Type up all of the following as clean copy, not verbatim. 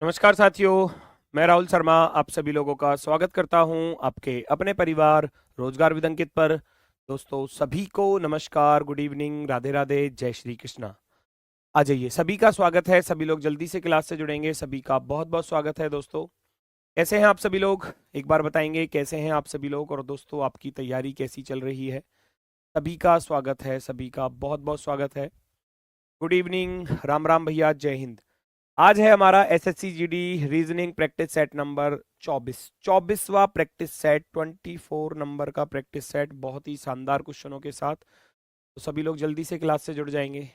नमस्कार साथियों, मैं राहुल शर्मा आप सभी लोगों का स्वागत करता हूं आपके अपने परिवार रोजगार विद अंकित पर। दोस्तों सभी को नमस्कार, गुड इवनिंग, राधे राधे, जय श्री कृष्णा। आ जाइए, सभी का स्वागत है। सभी लोग जल्दी से क्लास से जुड़ेंगे, सभी का बहुत बहुत स्वागत है। दोस्तों कैसे हैं आप सभी लोग? एक बार बताएंगे कैसे हैं आप सभी लोग, और दोस्तों आपकी तैयारी कैसी चल रही है? सभी का स्वागत है, सभी का बहुत बहुत स्वागत है। गुड इवनिंग, राम राम भैया, जय हिंद। आज है हमारा SSC GD reasoning practice set number 24वां प्रैक्टिस सेट, 24 नंबर का प्रैक्टिस सेट, बहुत ही शानदार क्वेश्चनों के साथ। तो सभी लोग जल्दी से क्लास से जुड़ जाएंगे।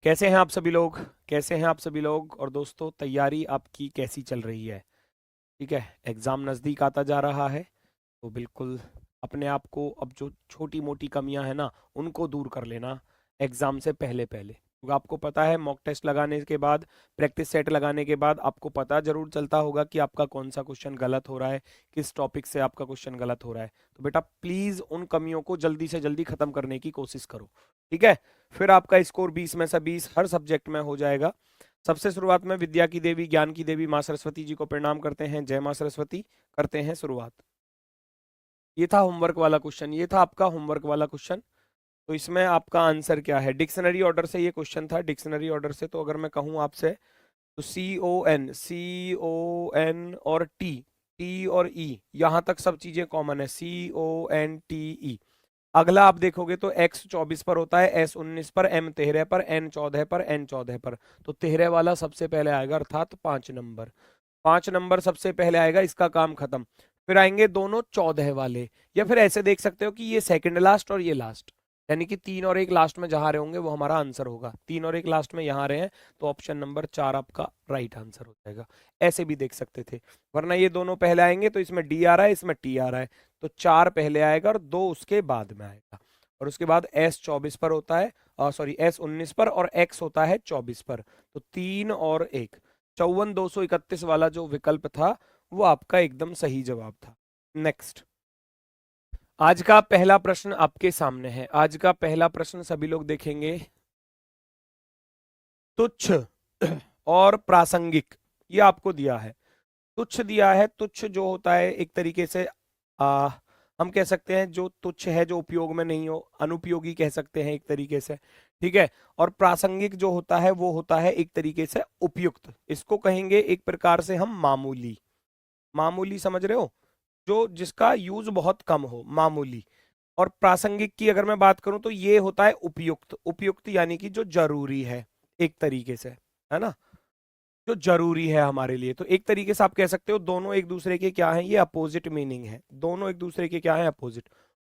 कैसे हैं आप सभी लोग? कैसे हैं आप सभी लोग? और दोस्तों तैयारी आपकी कैसी चल रही है? ठीक है, एग्जाम नज़दीक आता जा रहा है, तो बिल्कुल अपने आप को अब जो छोटी मोटी कमियां हैं ना, उनको दूर कर लेना एग्जाम से पहले पहले, क्योंकि आपको पता है मॉक टेस्ट लगाने के बाद, प्रैक्टिस सेट लगाने के बाद आपको पता जरूर चलता होगा कि आपका कौन सा क्वेश्चन गलत हो रहा है, किस टॉपिक से आपका क्वेश्चन गलत हो रहा है। तो बेटा प्लीज उन कमियों को जल्दी से जल्दी खत्म करने की कोशिश करो, ठीक है? फिर आपका स्कोर 20 में से 20 हर सब्जेक्ट में हो जाएगा। सबसे शुरुआत में विद्या की देवी, ज्ञान की देवी माँ सरस्वती जी को प्रणाम करते हैं। जय माँ सरस्वती। करते हैं शुरुआत। ये था होमवर्क वाला क्वेश्चन, ये था आपका होमवर्क वाला क्वेश्चन। तो इसमें आपका आंसर क्या है? डिक्शनरी ऑर्डर से ये क्वेश्चन था, डिक्शनरी ऑर्डर से। तो अगर मैं कहूँ आपसे, तो CON और टी और ई, यहां तक सब चीजें कॉमन है। CONTE। अगला आप देखोगे तो X 24 पर होता है, S 19 पर, M 13 पर, N 14 पर, N 14 पर। तो 13 वाला सबसे पहले आएगा, अर्थात 5 नंबर। 5 नंबर सबसे पहले आएगा, इसका काम खत्म। फिर आएंगे दोनों 14 वाले, या फिर ऐसे देख सकते हो कि ये सेकंड लास्ट और ये लास्ट, यानी कि 3 और 1 लास्ट में जहां रहे होंगे वो हमारा आंसर होगा। 3 और 1 लास्ट में यहाँ रहे हैं, तो ऑप्शन नंबर 4 आपका राइट आंसर हो जाएगा। ऐसे भी देख सकते थे, वरना ये दोनों पहले आएंगे, तो इसमें डी आ रहा है, इसमें टी आ रहा है, तो 4 पहले आएगा और 2 उसके बाद में आएगा। और उसके बाद S 24 पर होता है, सॉरी S 19 पर, और X होता है 24 पर। तो 3 और 1, 54,231 वाला जो विकल्प था वो आपका एकदम सही जवाब था। नेक्स्ट, आज का पहला प्रश्न आपके सामने है। आज का पहला प्रश्न सभी लोग देखेंगे। तुच्छ और प्रासंगिक, ये आपको दिया है। तुच्छ दिया है। तुच्छ जो होता है एक तरीके से हम कह सकते हैं जो तुच्छ है, जो उपयोग में नहीं हो, अनुपयोगी कह सकते हैं एक तरीके से, ठीक है। और प्रासंगिक जो होता है वो होता है एक तरीके से उपयुक्त। इसको कहेंगे एक प्रकार से हम मामूली। मामूली समझ रहे हो? जो जिसका यूज बहुत कम हो, मामूली। और प्रासंगिक की अगर मैं बात करूं तो ये होता है उपयुक्त। उपयुक्त यानी कि जो जरूरी है एक तरीके से, है ना, जो जरूरी है हमारे लिए। तो एक तरीके से आप कह सकते हो दोनों एक दूसरे के क्या हैं, ये अपोजिट मीनिंग है। दोनों एक दूसरे के क्या है, अपोजिट।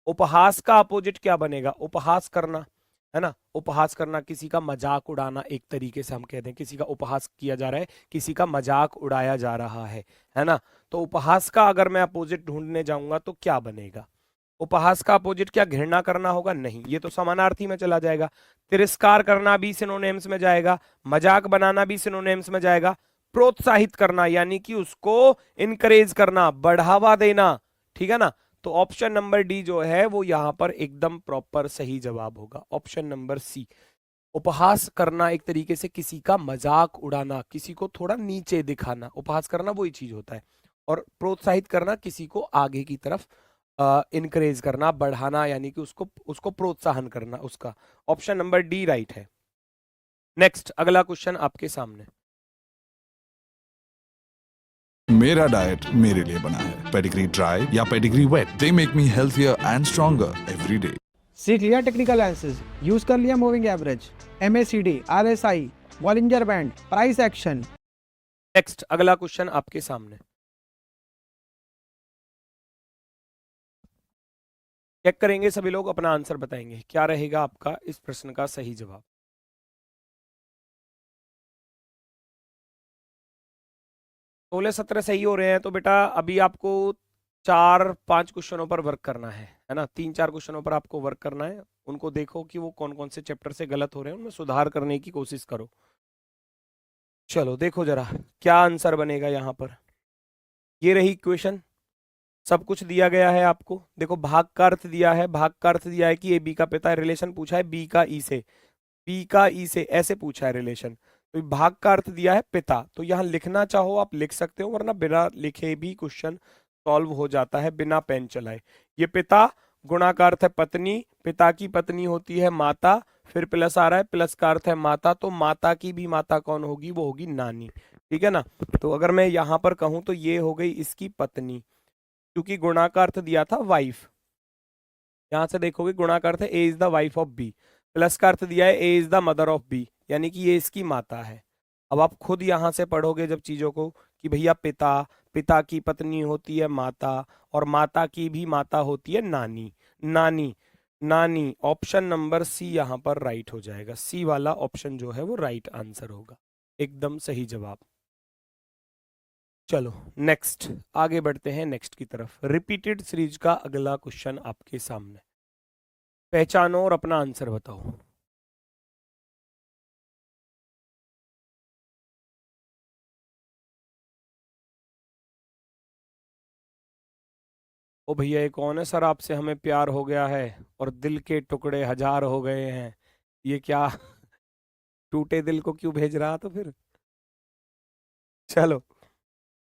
उपहास का अपोजिट क्या बनेगा? उपहास करना, है ना। उपहास करना, किसी का मजाक उड़ाना, एक तरीके से हम कहते हैं किसी का उपहास किया जा रहा है, किसी का मजाक उड़ाया जा रहा है ना। तो उपहास का अगर मैं अपोजिट ढूंढने जाऊंगा तो क्या बनेगा? उपहास का अपोजिट क्या घृणा करना होगा? नहीं, ये तो समानार्थी में चला जाएगा। तिरस्कार करना भी सिनोनिम्स में जाएगा, मजाक बनाना भी सिनोनिम्स में जाएगा। प्रोत्साहित करना यानी कि उसको इनकरेज करना, बढ़ावा देना, ठीक है ना। तो ऑप्शन नंबर डी जो है वो यहां पर एकदम प्रॉपर सही जवाब होगा, ऑप्शन नंबर सी। उपहास करना एक तरीके से किसी का मजाक उड़ाना, किसी को थोड़ा नीचे दिखाना, उपहास करना वही चीज होता है। और प्रोत्साहित करना किसी को आगे की तरफ इनकरेज करना, बढ़ाना, यानी कि उसको उसको प्रोत्साहन करना उसका। ऑप्शन नंबर डी राइट है। नेक्स्ट, अगला क्वेश्चन आपके सामने। मेरा डाइट मेरे लिए बना है। पेडिग्री ड्राई या Pedigree wet, they make me healthier and stronger every day. सीख लिया टेक्निकल एनालिसिस, यूज कर लिया moving average, MACD, RSI, Bollinger band, price action. Next, अगला क्वेश्चन आपके सामने। चेक करेंगे सभी लोग, अपना आंसर बताएंगे क्या रहेगा आपका इस प्रश्न का सही जवाब। 16-17 सही हो रहे हैं, तो बेटा अभी आपको 4-5 क्वेश्चनों पर वर्क करना है ना। 3-4 क्वेश्चनों पर आपको वर्क करना है। उनको देखो कि वो कौन कौन से चैप्टर से गलत हो रहे हैं, उनमें सुधार करने की कोशिश करो। चलो देखो जरा क्या आंसर बनेगा यहाँ पर। ये रही इक्वेशन, सब कुछ दिया गया है आपको। देखो भाग का अर्थ दिया है, भाग का अर्थ दिया है कि ए बी का पिता है, रिलेशन पूछा है बी का ई से, बी का ई से, ऐसे पूछा है रिलेशन। तो भाग का अर्थ दिया है पिता, तो यहाँ लिखना चाहो आप लिख सकते हो, वरना बिना लिखे भी क्वेश्चन सॉल्व हो जाता है बिना पेन चलाए। ये पिता, गुणा का अर्थ है पत्नी, पिता की पत्नी होती है माता, फिर प्लस आ रहा है, प्लस का अर्थ है माता, तो माता की भी माता कौन होगी, वो होगी नानी। ठीक है ना। तो अगर मैं यहाँ पर कहूं तो ये हो गई इसकी पत्नी, क्योंकि गुणा का अर्थ दिया था वाइफ। यहां से देखोगे गुणा का अर्थ है A is the wife of B, plus का अर्थ दिया है A is the mother of B, यानी कि ये इसकी माता है। अब आप खुद यहां से पढ़ोगे जब चीजों को कि भैया पिता, पिता की पत्नी होती है माता, और माता की भी माता होती है नानी, नानी, नानी। ऑप्शन नंबर सी यहां पर राइट हो जाएगा, सी वाला ऑप्शन जो है वो राइट आंसर होगा, एकदम सही जवाब। चलो नेक्स्ट, आगे बढ़ते हैं नेक्स्ट की तरफ। रिपीटेड सीरीज का अगला क्वेश्चन आपके सामने, पहचानो और अपना आंसर बताओ। ओ भैया ये कौन है सर, आपसे हमें प्यार हो गया है और दिल के टुकड़े हजार हो गए हैं, ये क्या टूटे दिल को क्यों भेज रहा तो फिर। चलो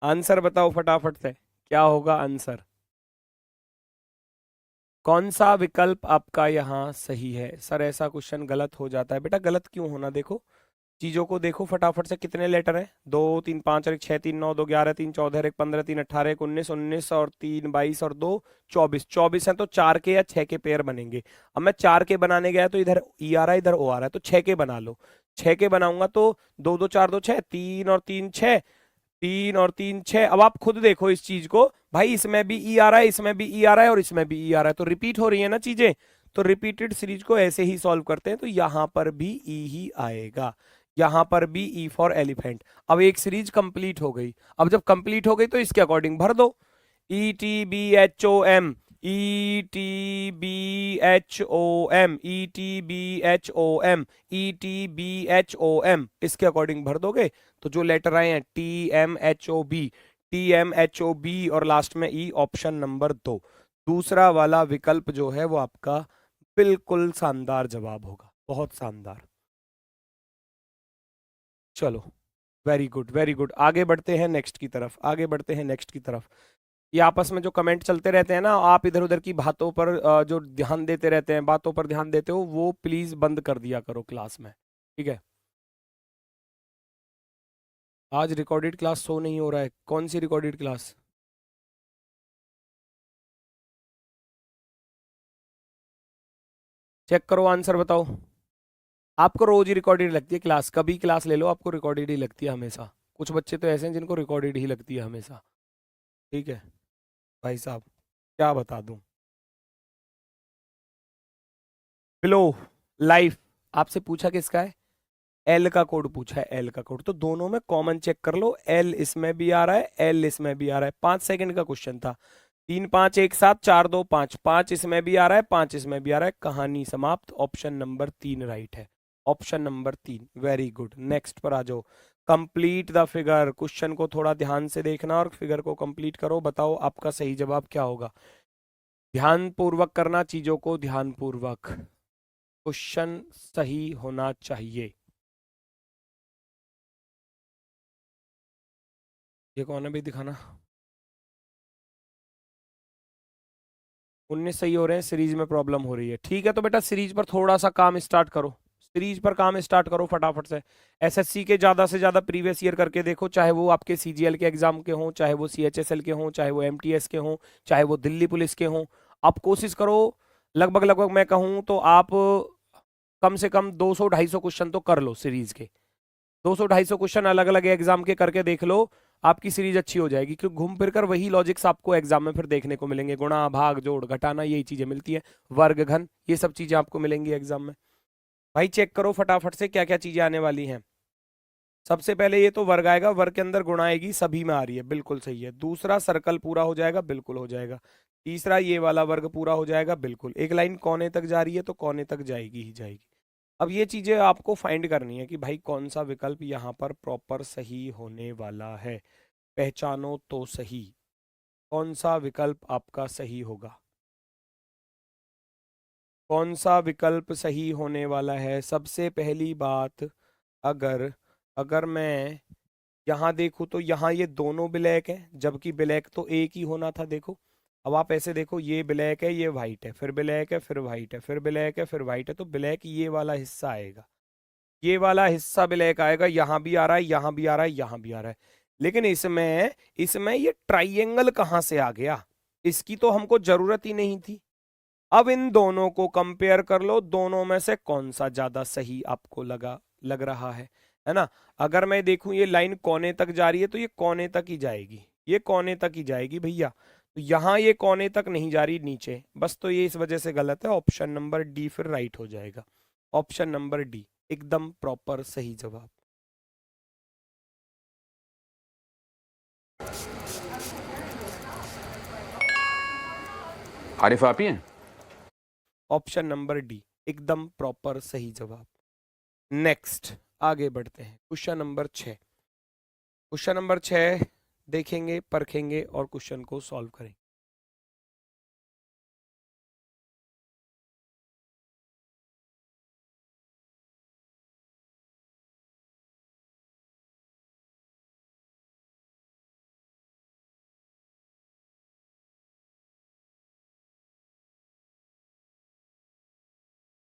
आंसर बताओ फटाफट से, क्या होगा आंसर। कौन सा विकल्प आपका यहाँ सही है। सर ऐसा क्वेश्चन गलत हो जाता है, बेटा गलत क्यों होना, देखो चीजों को देखो फटाफट से, कितने लेटर हैं, 2 3 5 और 1 6, 3 9 2 11 3 14 1 15 3 18 1 19 19 और 3 22 और 2 24, 24 हैं, तो 4 के या 6 के पेयर बनेंगे। अब मैं 4 के बनाने गया तो इधर ई आ रहा है इधर ओ आ रहा है, तो 6 के बना लो। 6 के बनाऊंगा तो 2 2 4 2 6, 3 और 3 6, 3 और 3 6। अब आप खुद देखो इस चीज को, भाई इसमें भी ई आ रहा है, इसमें भी ई आ रहा है और इसमें भी ई आ रहा है, तो रिपीट हो रही है ना चीजें। तो रिपीटेड सीरीज को ऐसे ही सॉल्व करते हैं, तो यहां पर भी ई ही आएगा, यहां पर भी ई फॉर एलिफेंट। अब एक सीरीज कंप्लीट हो गई, अब जब कंप्लीट हो गई तो इसके अकॉर्डिंग भर दो, E T B H O M, E T B H O M, E T B H O M, E T B H O M, इसके अकॉर्डिंग भर दोगे तो जो लेटर आए हैं T M H O B, T M H O B और last में E, option number 2, दूसरा वाला विकल्प जो है वो आपका बिल्कुल शानदार जवाब होगा, बहुत शानदार। चलो वेरी गुड वेरी गुड, आगे बढ़ते हैं नेक्स्ट की तरफ, आगे बढ़ते हैं नेक्स्ट की तरफ। ये आपस में जो कमेंट चलते रहते हैं ना, आप इधर उधर की बातों पर जो ध्यान देते रहते हैं, बातों पर ध्यान देते हो, वो प्लीज बंद कर दिया करो क्लास में, ठीक है। आज रिकॉर्डेड क्लास शो नहीं हो रहा है, कौन सी रिकॉर्डेड क्लास। चेक करो आंसर बताओ। आपको रोज ही रिकॉर्डेड लगती है क्लास, कभी क्लास ले लो आपको रिकॉर्डेड ही लगती है हमेशा। कुछ बच्चे तो ऐसे हैं जिनको रिकॉर्डेड ही लगती है हमेशा, ठीक है भाई साहब, क्या बता दूं। बिलो लाइफ आपसे पूछा किसका है, एल का कोड पूछा है, एल का कोड, तो दोनों में कॉमन चेक कर लो, एल इसमें भी आ रहा है, एल इसमें भी आ रहा है। 5 सेकंड का क्वेश्चन था, 3 5 1 7 4 2 5, 5 इसमें भी आ रहा है, 5 इसमें भी आ रहा है, कहानी समाप्त। ऑप्शन नंबर 3 राइट है, option number 3, very good. Next पर आ जाओ, कंप्लीट द फिगर, क्वेश्चन को थोड़ा ध्यान से देखना और फिगर को कंप्लीट करो, बताओ आपका सही जवाब क्या होगा। ध्यान पूर्वक करना चीजों को, ध्यान पूर्वक, क्वेश्चन सही होना चाहिए। ये कौन है भाई, दिखाना। 19 सही हो रहे हैं, सीरीज में प्रॉब्लम हो रही है, ठीक है। तो बेटा सीरीज पर थोड़ा सा काम स्टार्ट करो, सीरीज पर काम स्टार्ट करो फटाफट से। एसएससी के ज्यादा से ज्यादा प्रीवियस ईयर करके देखो, चाहे वो आपके सीजीएल के एग्जाम के हों, चाहे वो सीएचएसएल के हों, चाहे वो एमटीएस के हों, चाहे वो दिल्ली पुलिस के हों। आप कोशिश करो, लगभग लगभग मैं कहूँ तो आप कम से कम 200-250 क्वेश्चन तो कर लो सीरीज के, 200-250 क्वेश्चन अलग अलग एग्जाम के करके देख लो, आपकी सीरीज अच्छी हो जाएगी। क्योंकि घूम फिर कर वही लॉजिक्स आपको एग्जाम में फिर देखने को मिलेंगे, गुणा भाग जोड़ घटाना यही चीजें मिलती हैं, वर्ग घन, ये सब चीजें आपको मिलेंगी एग्जाम में। भाई चेक करो फटाफट से क्या क्या चीजें आने वाली हैं। सबसे पहले ये तो वर्ग आएगा, वर्ग के अंदर गुणा आएगी, सभी में आ रही है, बिल्कुल सही है। दूसरा सर्कल पूरा हो जाएगा, बिल्कुल हो जाएगा। तीसरा ये वाला वर्ग पूरा हो जाएगा, बिल्कुल। एक लाइन कोने तक जा रही है तो कोने तक जाएगी ही जाएगी। अब ये चीजें आपको फाइंड करनी है कि भाई कौन सा विकल्प यहाँ पर प्रॉपर सही होने वाला है, पहचानो तो सही, कौन सा विकल्प आपका सही होगा, कौन सा विकल्प सही होने वाला है। सबसे पहली बात, अगर अगर मैं यहाँ देखूँ तो यहाँ ये दोनों ब्लैक है, जबकि ब्लैक तो एक ही होना था। देखो अब आप ऐसे देखो, ये ब्लैक है, ये व्हाइट है, फिर ब्लैक है, फिर व्हाइट है, फिर ब्लैक है, फिर व्हाइट है, तो ब्लैक ये वाला हिस्सा आएगा, ये वाला हिस्सा ब्लैक आएगा, यहाँ भी आ रहा है, यहाँ भी आ रहा है, यहाँ भी आ रहा है। लेकिन इसमें इसमें ये ट्राइएंगल कहाँ से आ गया? इसकी तो हमको जरूरत ही नहीं थी। अब इन दोनों को कंपेयर कर लो, दोनों में से कौन सा ज्यादा सही आपको लग रहा है ना? अगर मैं देखूं ये लाइन कोने तक जा रही है तो ये कोने तक ही जाएगी, ये कोने तक ही जाएगी भैया। तो यहाँ ये कोने तक नहीं जा रही, नीचे बस, तो ये इस वजह से गलत है। ऑप्शन नंबर डी फिर राइट हो जाएगा। ऑप्शन नंबर डी एकदम प्रॉपर सही जवाब। आरिफ आप ही हैं? ऑप्शन नंबर डी एकदम प्रॉपर सही जवाब। नेक्स्ट आगे बढ़ते हैं, क्वेश्चन नंबर 6। क्वेश्चन नंबर 6 देखेंगे, परखेंगे और क्वेश्चन को सॉल्व करेंगे।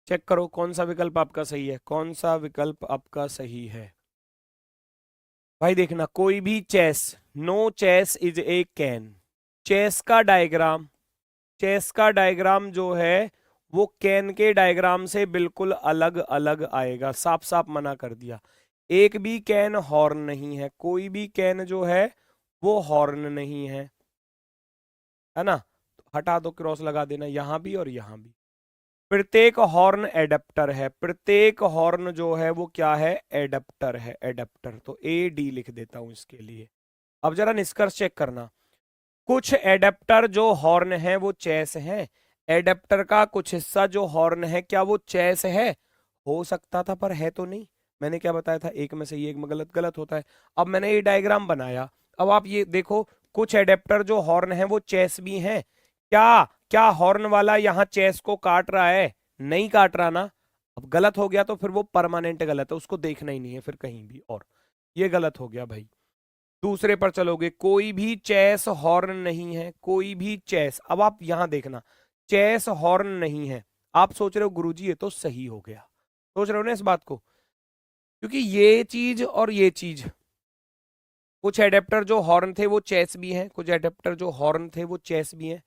चेक करो कौन सा विकल्प आपका सही है, कौन सा विकल्प आपका सही है। भाई देखना, कोई भी chess, no chess is a can. Chess का डायग्राम, चेस का डायग्राम जो है वो कैन के डायग्राम से बिल्कुल अलग अलग आएगा, साफ साफ मना कर दिया। एक भी कैन हॉर्न नहीं है, कोई भी कैन जो है वो हॉर्न नहीं है ना? तो हटा दो, क्रॉस लगा देना यहां भी और यहां भी। प्रत्येक हॉर्न एडेप्टर है, प्रत्येक हॉर्न जो है वो क्या है? एडेप्टर है, एडेप्टर। तो ए डी लिख देता हूं इसके लिए। अब जरा निष्कर्ष चेक करना, कुछ एडेप्टर जो हॉर्न है वो चेस है, एडेप्टर का कुछ हिस्सा जो हॉर्न है क्या वो चेस है? हो सकता था पर है तो नहीं। मैंने क्या बताया था, एक में सही एक में गलत, गलत होता है। अब मैंने ये डायग्राम बनाया, अब आप ये देखो, कुछ एडेप्टर जो हॉर्न है वो चेस भी हैं। क्या क्या हॉर्न वाला यहाँ चेस को काट रहा है? नहीं काट रहा ना। अब गलत हो गया तो फिर वो परमानेंट गलत है, उसको देखना ही नहीं है फिर कहीं भी और। ये गलत हो गया भाई। दूसरे पर चलोगे, कोई भी चेस हॉर्न नहीं है, कोई भी चेस। अब आप यहां देखना, चेस हॉर्न नहीं है। आप सोच रहे हो गुरुजी ये तो सही हो गया, सोच रहे हो ना इस बात को, क्योंकि ये चीज और ये चीज, कुछ एडेप्टर जो हॉर्न थे वो चेस भी हैं, कुछ एडेप्टर जो हॉर्न थे वो चेस भी हैं।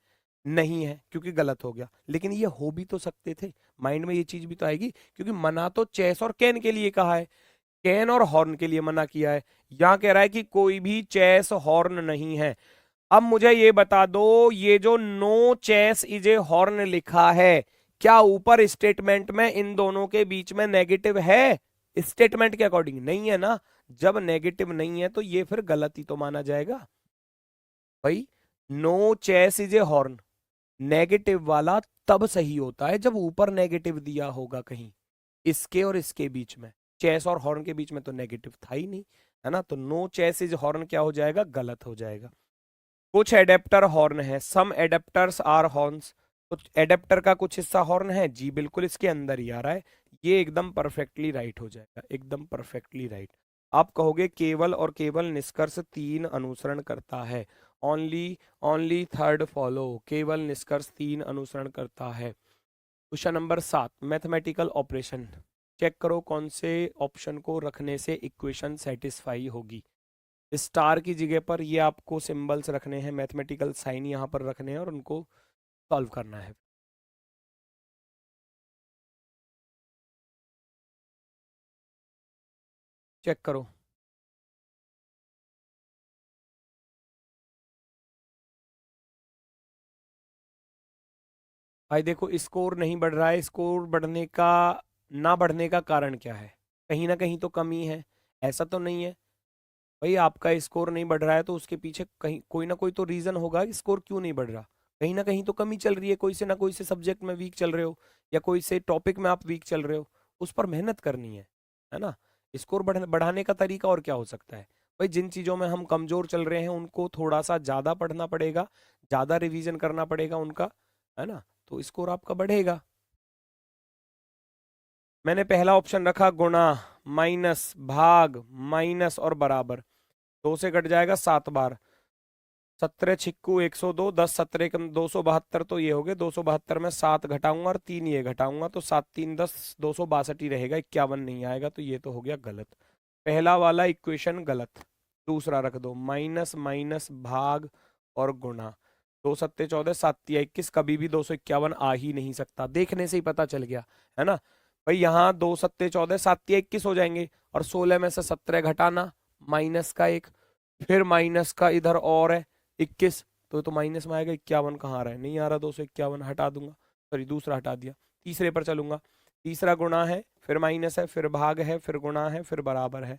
नहीं है क्योंकि गलत हो गया, लेकिन ये हो भी तो सकते थे। माइंड में ये चीज भी तो आएगी, क्योंकि मना तो चेस और कैन के लिए कहा है, कैन और हॉर्न के लिए मना किया है। यहां कह रहा है कि कोई भी चेस हॉर्न नहीं है। अब मुझे ये बता दो, ये जो no chess is a horn लिखा है, क्या ऊपर स्टेटमेंट में इन दोनों के बीच में नेगेटिव है? स्टेटमेंट के अकॉर्डिंग नहीं है ना। जब नेगेटिव नहीं है तो ये फिर गलत ही तो माना जाएगा भाई। No chess is a horn, negative वाला तब सही होता है जब ऊपर नेगेटिव दिया होगा कहीं, इसके और इसके बीच में। चेस और हॉर्न के बीच में तो नेगेटिव था ही नहीं, है ना? तो नो चेस इज हॉर्न क्या हो जाएगा? गलत हो जाएगा। कुछ एडेप्टर हॉर्न है, सम एडेप्टर्स आर हॉर्न्स। कुछ एडेप्टर का कुछ हिस्सा हॉर्न है, जी बिल्कुल इसके अंदर ही आ रहा है। ये एकदम परफेक्टली राइट हो जाएगा, एकदम परफेक्टली राइट। आप कहोगे केवल और केवल निष्कर्ष 3 अनुसरण करता है, ओनली ओनली थर्ड फॉलो। केवल निष्कर्ष 3 अनुसरण करता है। Question number 7, mathematical operation. Check करो कौन से ऑप्शन को रखने से इक्वेशन सेटिस्फाई होगी। स्टार की जगह पर ये आपको सिंबल्स रखने हैं, मैथमेटिकल साइन यहाँ पर रखने हैं और उनको सॉल्व करना है। चेक करो, भाई देखो स्कोर नहीं बढ़ रहा है। स्कोर बढ़ने का, ना बढ़ने का कारण क्या है? कहीं ना कहीं तो कमी है, ऐसा तो नहीं है भाई आपका स्कोर नहीं बढ़ रहा है तो उसके पीछे कहीं कोई ना कोई तो रीजन होगा, स्कोर क्यों नहीं बढ़ रहा। कहीं ना कहीं तो कमी चल रही है, कोई से ना कोई से सब्जेक्ट में वीक चल रहे हो, या कोई से टॉपिक में आप वीक चल रहे हो, उस पर मेहनत करनी है ना? स्कोर बढ़ाने का तरीका और क्या हो सकता है भाई? जिन चीजों में हम कमजोर चल रहे हैं उनको थोड़ा सा ज्यादा पढ़ना पड़ेगा, ज्यादा रिवीजन करना पड़ेगा उनका, है ना? तो स्कोर आपका बढ़ेगा। मैंने पहला ऑप्शन रखा गुणा, माइनस भाग माइनस और बराबर, 2 से कट जाएगा 7 बार, 17 छिक्कू 102, 10 17 कम 272, तो ये हो गए 272 में 7 घटाऊंगा और 3 ये घटाऊंगा तो 7 3 10, 262 ही रहेगा, 51 नहीं आएगा, तो ये तो हो गया गलत। पहला वाला इक्वेशन गलत। दूसरा रख दो, माइनस माइनस भाग और गुणा, 2 सत्ते 14, 7 तिया 21, कभी भी 251 आ ही नहीं सकता, देखने से ही पता चल गया है ना भाई। यहाँ 2 सत्ते 14, 7 तिया 21 हो जाएंगे और 16 में से 17 घटाना, माइनस का 1, फिर माइनस का इधर और है 21, तो माइनस में आएगा 51, कहाँ आ रहा है, नहीं आ रहा, 251 हटा दूंगा, सॉरी दूसरा हटा दिया। तीसरे पर चलूंगा, तीसरा गुणा है, फिर माइनस है, फिर भाग है, फिर गुणा है, फिर बराबर है,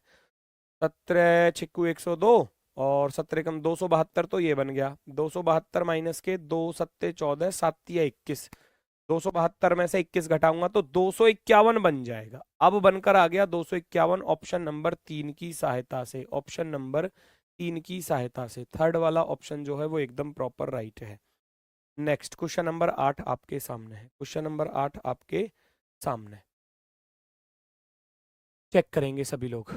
17 छिक्कू 102 और 17 कम 272, तो ये बन गया 272 माइनस के 2 सत्ते 14, 7 तिया 21, 272 में से 21 घटाऊंगा तो 251 बन जाएगा। अब बनकर आ गया 251 ऑप्शन नंबर 3 की सहायता से, ऑप्शन नंबर 3 की सहायता से। थर्ड वाला ऑप्शन जो है वो एकदम प्रॉपर राइट है। नेक्स्ट क्वेश्चन नंबर 8 आपके सामने है, क्वेश्चन नंबर 8 आपके सामने, चेक करेंगे सभी लोग।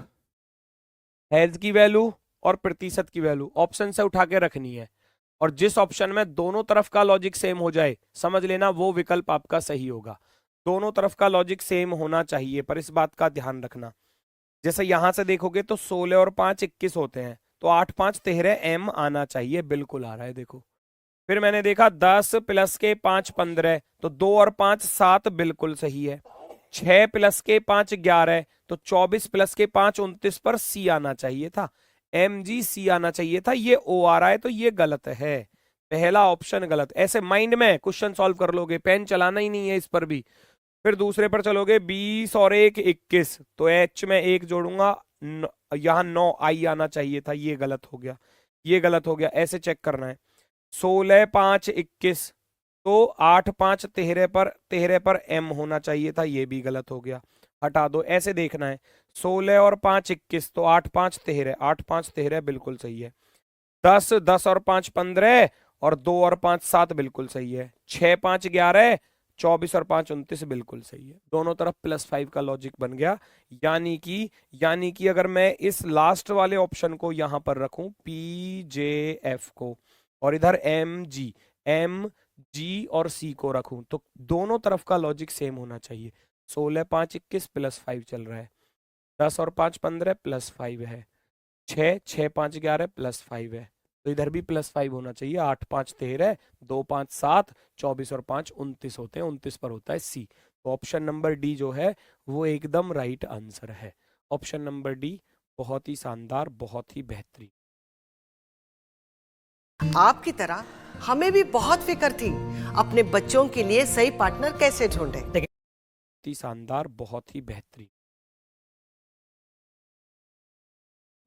हैज की वैल्यू और प्रतिशत की वैल्यू ऑप्शन से उठा के रखनी है, और जिस ऑप्शन में दोनों तरफ का लॉजिक सेम हो जाए समझ लेना वो विकल्प आपका सही होगा। दोनों तरफ का लॉजिक सेम होना चाहिए, पर इस बात का ध्यान रखना। जैसे यहां से देखोगे तो 16 और 5 21 होते हैं, तो 8 5 13 एम आना चाहिए, बिल्कुल आ रहा है देखो। फिर मैंने देखा 10 प्लस के 5 15, तो 2 और 5 7, बिल्कुल सही है। 6 प्लस के 5 11, तो 24 प्लस के 5 29 पर सी आना चाहिए था, MGC आना चाहिए था, ये O आ रहा है, तो ये गलत है, पहला ऑप्शन गलत। ऐसे माइंड में क्वेश्चन सॉल्व कर लोगे, पेन चलाना ही नहीं है इस पर भी। फिर दूसरे पर चलोगे, 20 और 1 21, तो H में 1 जोड़ूंगा, यहाँ 9 I आना चाहिए था, ये गलत हो गया, ये गलत हो गया। ऐसे चेक करना है, 16 5 21, तो 8 5 13 पर M होना चाहिए था, ये भी गलत हो गया, हटा दो। ऐसे देखना है, 16 और 5 21, तो 8 5 13, 8 5 13 बिल्कुल सही है। 10 10 और 5 15 और 2 और 5 7 बिल्कुल सही है। 6 5 11, 24 और 5 29 बिल्कुल सही है। दोनों तरफ +5 का लॉजिक बन गया, यानी कि अगर मैं इस लास्ट वाले ऑप्शन को यहां पर रखूं PJF को, और इधर M G और C को रखूं, तो दोनों तरफ का लॉजिक सेम होना चाहिए। 16 5 21 +5 चल रहा है, 10 और 5 15 +5 है, 6 6 5 11 +5 है, तो इधर भी +5 होना चाहिए। 8 5 13, 2 5 7, 24 और 5 29 होते हैं, 29 पर होता है C। तो ऑप्शन नंबर डी जो है वो एकदम राइट आंसर है। ऑप्शन नंबर डी बहुत ही शानदार, बहुत ही बेहतरीन। आपकी तरह हमें भी बहुत फिक्र थी अपने बच्चों के लिए सही पार्टनर कैसे ढूंढें। बहुत ही शानदार, बहुत ही बेहतरीन।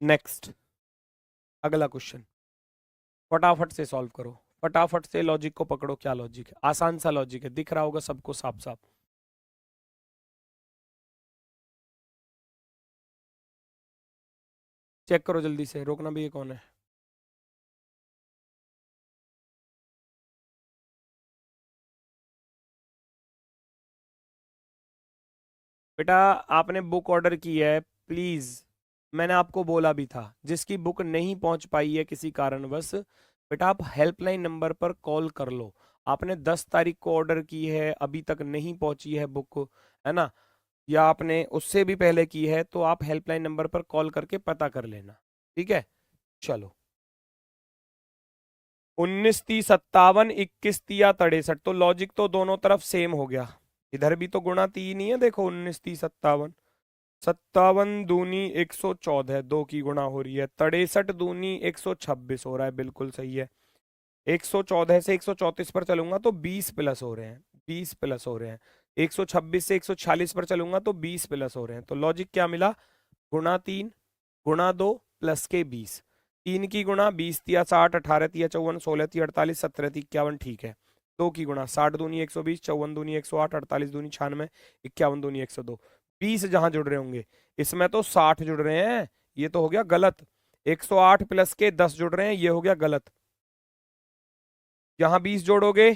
नेक्स्ट अगला क्वेश्चन, फटाफट से सॉल्व करो, फटाफट से लॉजिक को पकड़ो। क्या लॉजिक है? आसान सा लॉजिक है, दिख रहा होगा सबको साफ साफ। चेक करो जल्दी से, रोकना भी ये कौन है? बेटा आपने बुक ऑर्डर की है, प्लीज, मैंने आपको बोला भी था, जिसकी बुक नहीं पहुंच पाई है किसी कारणवश, बेटा आप हेल्पलाइन नंबर पर कॉल कर लो। आपने 10 तारीख को ऑर्डर की है, अभी तक नहीं पहुंची है बुक, है ना, या आपने उससे भी पहले की है, तो आप हेल्पलाइन नंबर पर कॉल करके पता कर लेना, ठीक है। चलो 19 30 57, 21 तिया 63, तो लॉजिक तो दोनों तरफ सेम हो गया। इधर भी तो गुणा 3 ही है, देखो 19 30 57, 57 दूनी 114, 2 की गुणा हो रही है, 63 दूनी 126 हो रहा है, बिल्कुल सही है। 114 से 134 पर चलूंगा तो 20 प्लस हो रहे हैं, 20 प्लस हो रहे हैं। 126 से 146 पर चलूंगा तो 20 प्लस हो रहे हैं, तो लॉजिक क्या मिला? गुणा 3 गुणा 2 प्लस के 20, 3 की गुणा 20 तिया 60, 18 तिया 54, 16 तिया 48, 17 तिया 51, ठीक है। 2 की गुणा 60 दूनी 120, 54 दूनी 108, 48 दूनी 96, 51 दूनी 102, 20 जहां जुड़ रहे होंगे, इसमें तो 60 जुड़ रहे हैं, ये तो हो गया गलत। 108 प्लस के 10 जुड़ रहे हैं, ये हो गया गलत। यहां 20 जोड़ोगे,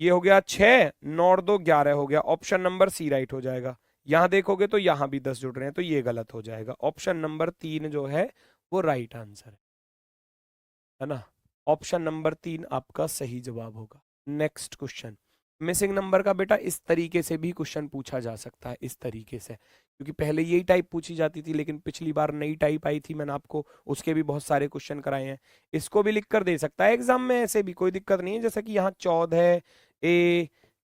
ये हो गया 6, 9 और 2 11 हो गया, ऑप्शन नंबर सी राइट हो जाएगा। यहां देखोगे तो यहां भी 10 जुड़ रहे हैं, तो ये गलत हो जाएगा। ऑप्शन नंबर 3 जो है वो राइट आंसर है ना। ऑप्शन नंबर 3 आपका सही जवाब होगा। नेक्स्ट क्वेश्चन, मिसिंग नंबर का बेटा इस तरीके से भी क्वेश्चन पूछा जा सकता है, इस तरीके से, क्योंकि पहले यही टाइप पूछी जाती थी, लेकिन पिछली बार नई टाइप आई थी, मैंने आपको उसके भी बहुत सारे क्वेश्चन कराए हैं। इसको भी लिख कर दे सकता है एग्जाम में, ऐसे भी कोई दिक्कत नहीं है। जैसे कि यहाँ 14 ए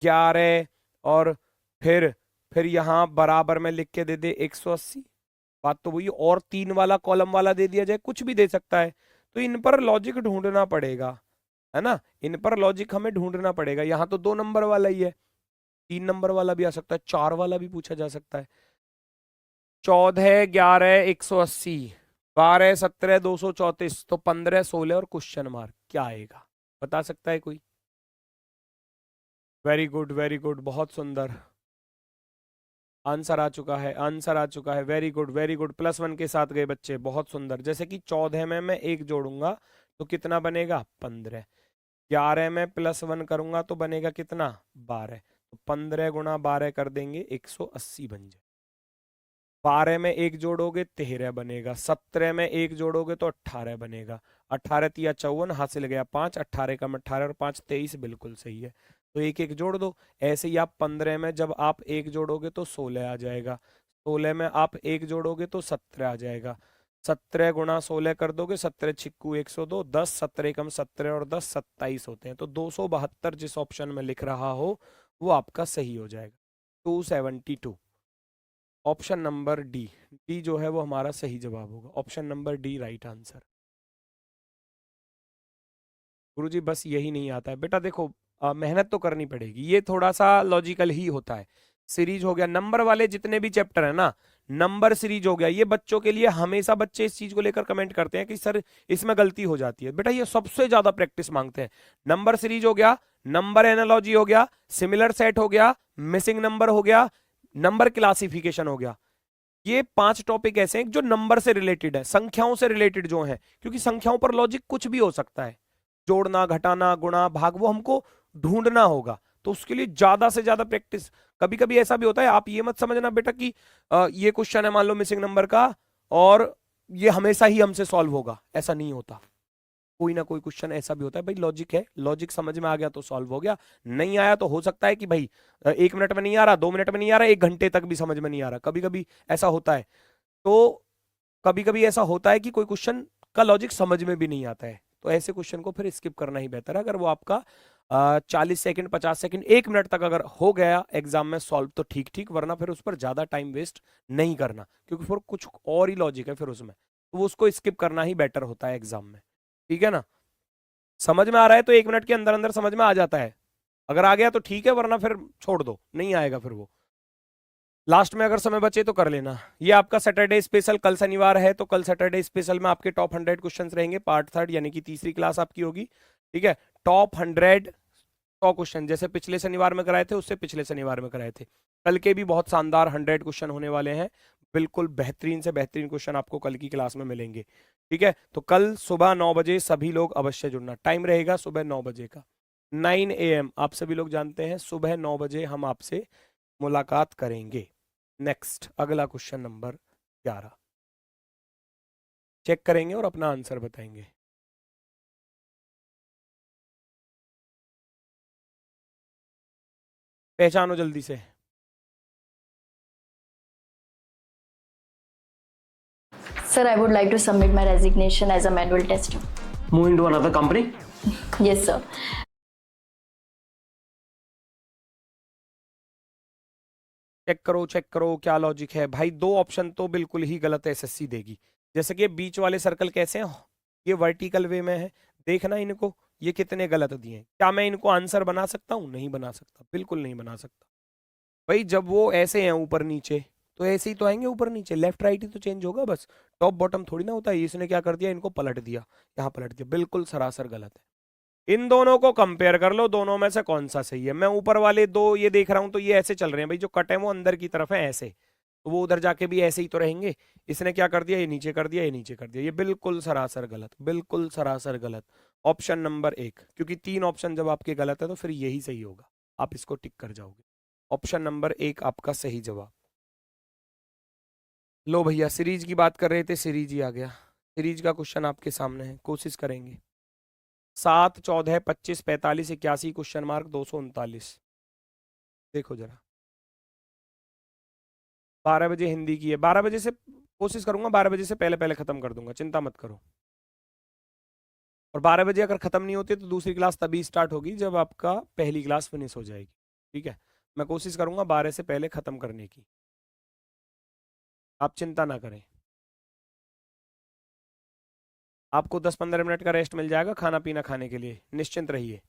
11 और फिर यहाँ बराबर में लिख के दे दे 180, बात तो वही। और 3 वाला कॉलम वाला दे दिया जाए, कुछ भी दे सकता है। तो इन पर लॉजिक ढूंढना पड़ेगा, है ना, इन पर लॉजिक हमें ढूंढना पड़ेगा। यहाँ तो 2 नंबर वाला ही है, 3 नंबर वाला भी आ सकता है, 4 वाला भी पूछा जा सकता है। 14 11 180 12 17 234, तो 15 16 और क्वेश्चन मार्क, क्या आएगा बता सकता है कोई? वेरी गुड, वेरी गुड, बहुत सुंदर, आंसर आ चुका है, आंसर आ चुका है। वेरी गुड, वेरी गुड, +1 के साथ गए बच्चे, बहुत सुंदर। जैसे कि 14 में मैं 1 जोड़ूंगा तो कितना बनेगा 15, 11 में +1 करूंगा तो बनेगा कितना 12, तो 15 गुणा 12 कर देंगे 180 बन जाए। 12 में 1 जोड़ोगे 13 बनेगा, 17 में 1 जोड़ोगे तो 18 बनेगा, 18 तिया 54, हासिल गया 5, 18 का 18 और 5 23, बिल्कुल सही है। तो 1 1 जोड़ दो। ऐसे ही आप 15 में जब आप 1 जोड़ोगे तो 16 आ जाएगा, 16 में आप 1 जोड़ोगे तो 17 आ जाएगा, 17 गुणा 16 कर दोगे, 17 छिक्कू 102, 10 17 कम 17 और 10 27 होते हैं, तो 272 जिस ऑप्शन में लिख रहा हो वो आपका सही हो जाएगा, 272। ऑप्शन नंबर डी जो है वो हमारा सही जवाब होगा। Option number D right answer. गुरुजी बस यही नहीं आता है बेटा, देखो मेहनत तो करनी पड़ेगी, ये थोड़ा सा लॉजिकल ही होता है। सीरीज हो गया, नंबर वाले जितने भी चैप्टर है ना, नंबर सीरीज हो गया, ये बच्चों के लिए हमेशा बच्चे इस चीज को लेकर कमेंट करते हैं कि सर इसमें गलती हो जाती है। बेटा ये सबसे ज्यादा प्रैक्टिस मांगते हैं। नंबर सीरीज हो गया, नंबर एनालॉजी हो गया, सिमिलर सेट हो गया, मिसिंग नंबर हो गया, नंबर क्लासिफिकेशन हो गया। ये 5 टॉपिक ऐसे हैं जो नंबर से रिलेटेड है, संख्याओं से रिलेटेड जो है, क्योंकि संख्याओं पर लॉजिक कुछ भी हो सकता है, जोड़ना घटाना गुणा भाग, वो हमको ढूंढना होगा, तो उसके लिए ज्यादा से ज्यादा प्रैक्टिस। कभी कभी ऐसा भी होता है, आप ये मत समझना बेटा कि ये क्वेश्चन है मान लो मिसिंग नंबर का और ये हमेशा ही हमसे सॉल्व होगा, ऐसा नहीं होता। कोई ना कोई क्वेश्चन ऐसा भी होता है भाई, लॉजिक है, लॉजिक समझ में आ गया तो सॉल्व हो गया, नहीं आया तो हो सकता है कि भाई 1 मिनट में नहीं आ रहा, 2 मिनट में नहीं आ रहा, 1 घंटे तक भी समझ में नहीं आ रहा, कभी कभी ऐसा होता है। तो कभी कभी ऐसा होता है कि कोई क्वेश्चन का लॉजिक समझ में भी नहीं आता है, तो ऐसे क्वेश्चन को फिर स्किप करना ही बेहतर है। अगर वो आपका 40 सेकंड 50 सेकंड 1 मिनट तक अगर हो गया एग्जाम में सॉल्व तो ठीक ठीक, वरना फिर उस पर ज्यादा टाइम वेस्ट नहीं करना, क्योंकि फिर कुछ और ही लॉजिक है फिर उसमें, तो वो उसको स्किप करना ही बेटर होता है एग्जाम में, ठीक है ना। समझ में आ रहा है तो 1 मिनट के अंदर अंदर समझ में आ जाता है, अगर आ गया तो ठीक है, वरना फिर छोड़ दो, नहीं आएगा फिर वो। लास्ट में अगर समय बचे तो कर लेना। ये आपका सैटरडे स्पेशल, कल शनिवार है तो कल सैटरडे स्पेशल में आपके टॉप 100 क्वेश्चंस रहेंगे, पार्ट 3 यानी कि तीसरी क्लास आपकी होगी, ठीक है। टॉप 100 100 क्वेश्चन जैसे पिछले शनिवार में कराए थे, उससे पिछले शनिवार में कराए थे, कल के भी बहुत शानदार 100 क्वेश्चन होने वाले हैं, बिल्कुल बेहतरीन से बेहतरीन क्वेश्चन आपको कल की क्लास में मिलेंगे, ठीक है। तो कल सुबह 9 बजे सभी लोग अवश्य जुड़ना, टाइम रहेगा सुबह 9 बजे का, 9 AM, आप सभी लोग जानते हैं सुबह 9 बजे हम आपसे मुलाकात करेंगे। नेक्स्ट अगला क्वेश्चन नंबर 11 चेक करेंगे और अपना आंसर बताएंगे। पहचानो जल्दी से। Sir, I would like to submit my resignation as a manual tester. Move into another company? Yes, sir. Check करो क्या लॉजिक है भाई। 2 ऑप्शन तो बिल्कुल ही गलत एसएससी देगी। जैसे कि बीच वाले सर्कल कैसे हैं, ये वर्टिकल वे में है, देखना इनको, ये कितने गलत दिए हैं। क्या मैं इनको आंसर बना सकता हूं? नहीं बना सकता, बिल्कुल नहीं बना सकता भाई। जब वो ऐसे हैं ऊपर नीचे तो ऐसे ही तो आएंगे ऊपर नीचे, लेफ्ट राइट ही तो चेंज होगा बस, टॉप बॉटम थोड़ी ना होता है। इसने क्या कर दिया, इनको पलट दिया, यहाँ पलट दिया, बिल्कुल सरासर गलत है। इन दोनों को कंपेयर कर लो, दोनों में से कौन सा सही है। मैं ऊपर वाले 2 ये देख रहा हूं तो ये ऐसे चल रहे हैं भाई, जो कट है वो अंदर की तरफ है ऐसे, तो वो उधर जाके भी ऐसे ही तो रहेंगे। इसने क्या कर दिया, ये नीचे कर दिया, ये नीचे कर दिया, ये बिल्कुल सरासर गलत, बिल्कुल सरासर गलत। ऑप्शन नंबर 1, क्योंकि 3 ऑप्शन जब आपके गलत है तो फिर यही सही होगा, आप इसको टिक कर जाओगे। ऑप्शन नंबर 1 आपका सही जवाब। लो भैया, सीरीज की बात कर रहे थे, सीरीज ही आ गया। सीरीज का क्वेश्चन आपके सामने है, कोशिश करेंगे। 7, 14, 25, 45, 81, क्वेश्चन मार्क 239। देखो जरा, 12 बजे हिंदी की है, 12 बजे से कोशिश करूंगा, 12 बजे से पहले पहले खत्म कर दूंगा, चिंता मत करो। और 12 बजे अगर खत्म नहीं होती तो दूसरी क्लास तभी स्टार्ट होगी जब आपका पहली क्लास फिनिश हो जाएगी। ठीक है, मैं कोशिश करूंगा 12 से पहले खत्म करने की, आप चिंता ना करें। आपको 10-15 मिनट का रेस्ट मिल जाएगा खाना पीना खाने के लिए, निश्चिंत रहिए।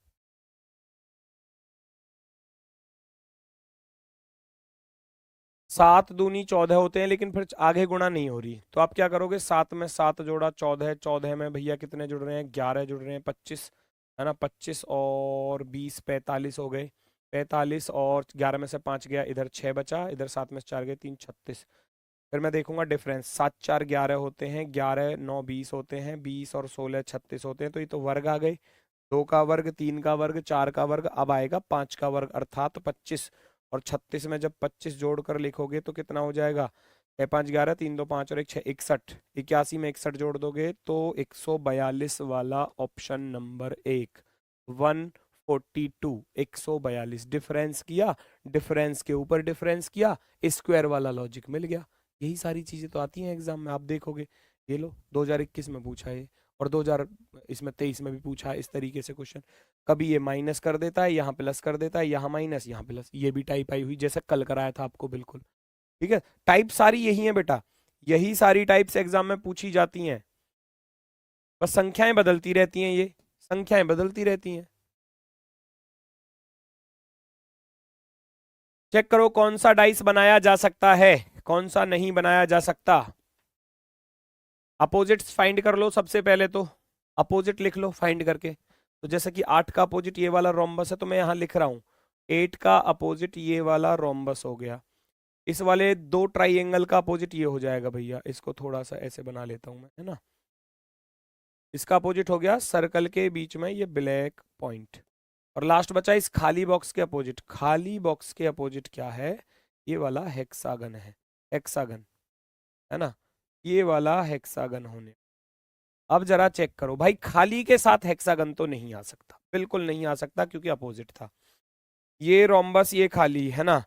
7 दूनी 14 होते हैं, लेकिन फिर आगे गुणा नहीं हो रही, तो आप क्या करोगे, 7 में 7 जोड़ा 14, 14 में भैया कितने जुड़ रहे हैं, 11 जुड़ रहे हैं, 25 है ना, 25 और 20 45 हो गए, 45 और 11 में से 5 गया, इधर 6 बचा, इधर 7 में से 4 गए, 3 36। फिर मैं देखूंगा डिफरेंस, 7 4 11 होते हैं, 11 9 20 होते हैं, 20 और 16 36 होते हैं, तो ये तो वर्ग आ गए, 2 का वर्ग, 3 का वर्ग, 4 का वर्ग, अब आएगा 5 का वर्ग, अर्थात 25। और 36 में जब 25 जोड़कर लिखोगे तो कितना हो जाएगा, 6 5 11, 3 2 5 और 1 6, 61। 81 में 61 जोड़ दोगे तो 142 वाला ऑप्शन नंबर 1, 142, 142। डिफरेंस किया, डिफरेंस के ऊपर डिफरेंस किया, स्क्वायर वाला लॉजिक मिल गया। यही सारी चीजें तो आती हैं एग्जाम में, आप देखोगे। ये लो 2021 में पूछा है, और 2023 में भी पूछा है इस तरीके से क्वेश्चन। कभी ये माइनस कर देता है, यहाँ प्लस कर देता है, यहाँ माइनस यहाँ प्लस, ये भी टाइप आई हुई जैसे कल कराया था आपको, बिल्कुल ठीक है। टाइप सारी यही है बेटा, यही सारी टाइप्स एग्जाम में पूछी जाती हैं, बस संख्याएं बदलती रहती हैं, ये संख्याएं बदलती रहती हैं। चेक करो कौन सा डाइस बनाया जा सकता है, कौन सा नहीं बनाया जा सकता। अपोजिट्स फाइंड कर लो सबसे पहले, तो अपोजिट लिख लो फाइंड करके। तो जैसे कि 8 का अपोजिट ये वाला रोम्बस है, तो मैं यहां लिख रहा हूं 8 का अपोजिट ये वाला रोम्बस हो गया। इस वाले 2 ट्राइंगल का अपोजिट ये हो जाएगा भैया, इसको थोड़ा सा ऐसे बना लेता हूं मैं, है ना। इसका अपोजिट हो गया सर्कल के बीच में ये ब्लैक पॉइंट, और लास्ट बचा इस खाली बॉक्स के अपोजिट। खाली बॉक्स के अपोजिट क्या है, ये वाला हेक्सागन है, हेक्सागन है ना, ये वाला हेक्सागन होने। अब जरा चेक करो भाई, खाली के साथ हेक्सागन तो नहीं आ सकता, बिल्कुल नहीं आ सकता, क्योंकि अपोजिट था। ये रोम्बस ये खाली है ना,